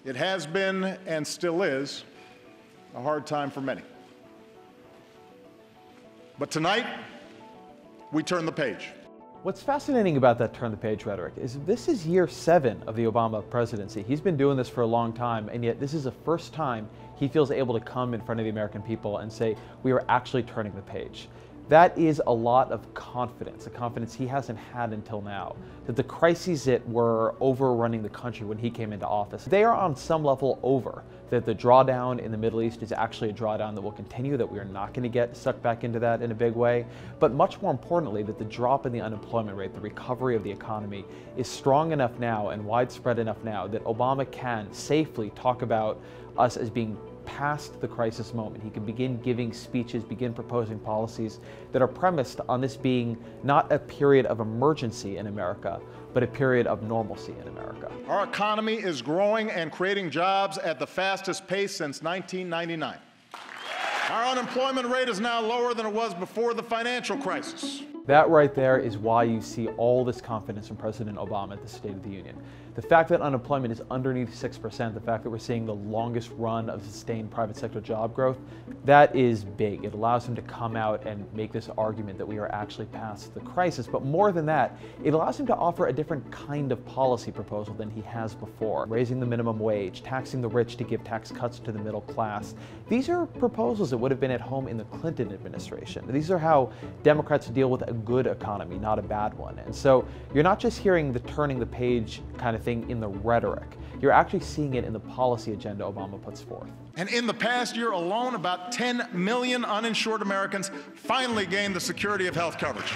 It has been and still is a hard time for many. But tonight, we turn the page. What's fascinating about that turn the page rhetoric is this is year 7 of the Obama presidency. He's been doing this for a long time, and yet this is the first time he feels able to come in front of the American people and say, we are actually turning the page. That is a lot of confidence, a confidence he hasn't had until now, that the crises that were overrunning the country when he came into office, they are on some level over, that the drawdown in the Middle East is actually a drawdown that will continue, that we are not going to get sucked back into that in a big way, but much more importantly, that the drop in the unemployment rate, the recovery of the economy is strong enough now and widespread enough now that Obama can safely talk about us as being past the crisis moment. He can begin giving speeches, begin proposing policies that are premised on this being not a period of emergency in America, but a period of normalcy in America. Our economy is growing and creating jobs at the fastest pace since 1999. Our unemployment rate is now lower than it was before the financial crisis. That right there is why you see all this confidence from President Obama at the State of the Union. The fact that unemployment is underneath 6%, the fact that we're seeing the longest run of sustained private sector job growth, that is big. It allows him to come out and make this argument that we are actually past the crisis. But more than that, it allows him to offer a different kind of policy proposal than he has before. Raising the minimum wage, taxing the rich to give tax cuts to the middle class. These are proposals that would have been at home in the Clinton administration. These are how Democrats deal with a good economy, not a bad one. And so you're not just hearing the turning the page kind of thing in the rhetoric. You're actually seeing it in the policy agenda Obama puts forth. And in the past year alone, about 10 million uninsured Americans finally gained the security of health coverage.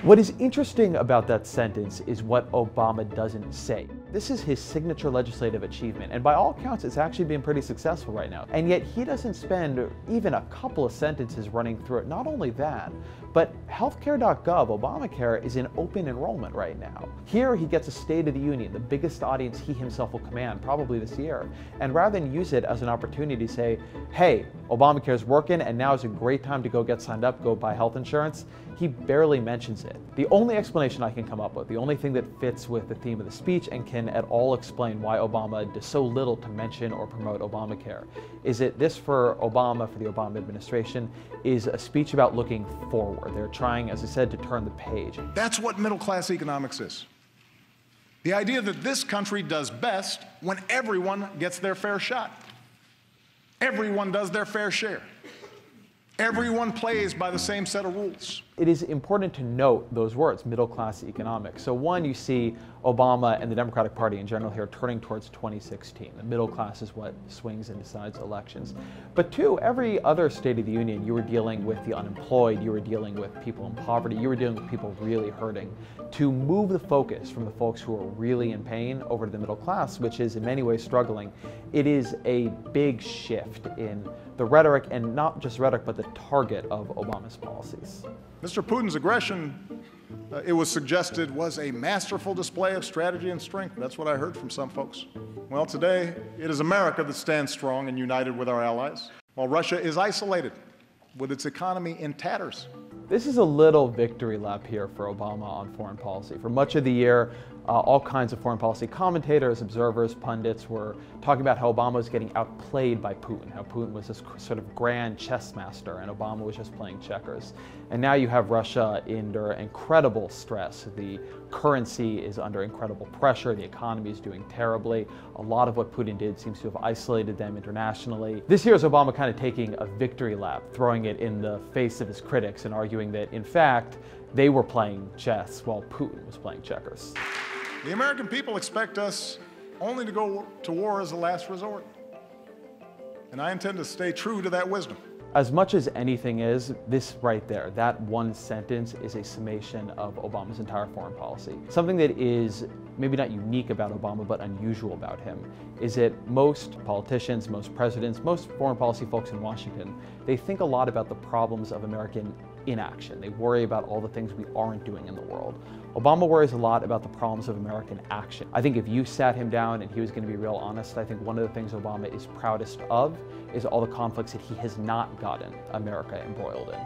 What is interesting about that sentence is what Obama doesn't say. This is his signature legislative achievement, and by all accounts, it's actually been pretty successful right now. And yet he doesn't spend even a couple of sentences running through it. Not only that, but healthcare.gov, Obamacare, is in open enrollment right now. Here he gets a State of the Union, the biggest audience he himself will command probably this year. And rather than use it as an opportunity to say, hey, Obamacare is working and now is a great time to go get signed up, go buy health insurance, he barely mentions it. The only explanation I can come up with, the only thing that fits with the theme of the speech and can at all explain why Obama does so little to mention or promote Obamacare, is that this for Obama, for the Obama administration, is a speech about looking forward. They're trying, as I said, to turn the page. That's what middle-class economics is. The idea that this country does best when everyone gets their fair shot. Everyone does their fair share. Everyone plays by the same set of rules. It is important to note those words, middle-class economics. So one, you see Obama and the Democratic Party in general here turning towards 2016. The middle class is what swings and decides elections. But two, every other State of the Union, you were dealing with the unemployed, you were dealing with people in poverty, you were dealing with people really hurting. To move the focus from the folks who are really in pain over to the middle class, which is in many ways struggling, it is a big shift in the rhetoric, and not just rhetoric, but the target of Obama's policies. Mr. Putin's aggression, it was suggested, was a masterful display of strategy and strength. That's what I heard from some folks. Well, today, it is America that stands strong and united with our allies, while Russia is isolated with its economy in tatters. This is a little victory lap here for Obama on foreign policy. For much of the year, all kinds of foreign policy commentators, observers, pundits were talking about how Obama was getting outplayed by Putin, how Putin was this sort of grand chess master and Obama was just playing checkers. And now you have Russia under incredible stress. The currency is under incredible pressure. The economy is doing terribly. A lot of what Putin did seems to have isolated them internationally. This year is Obama kind of taking a victory lap, throwing it in the face of his critics and arguing that, in fact, they were playing chess while Putin was playing checkers. The American people expect us only to go to war as a last resort. And I intend to stay true to that wisdom. As much as anything is, this right there, that one sentence is a summation of Obama's entire foreign policy. Something that is maybe not unique about Obama, but unusual about him, is that most politicians, most presidents, most foreign policy folks in Washington, they think a lot about the problems of American inaction. They worry about all the things we aren't doing in the world. Obama worries a lot about the problems of American action. I think if you sat him down and he was going to be real honest, I think one of the things Obama is proudest of is all the conflicts that he has not gotten America embroiled in.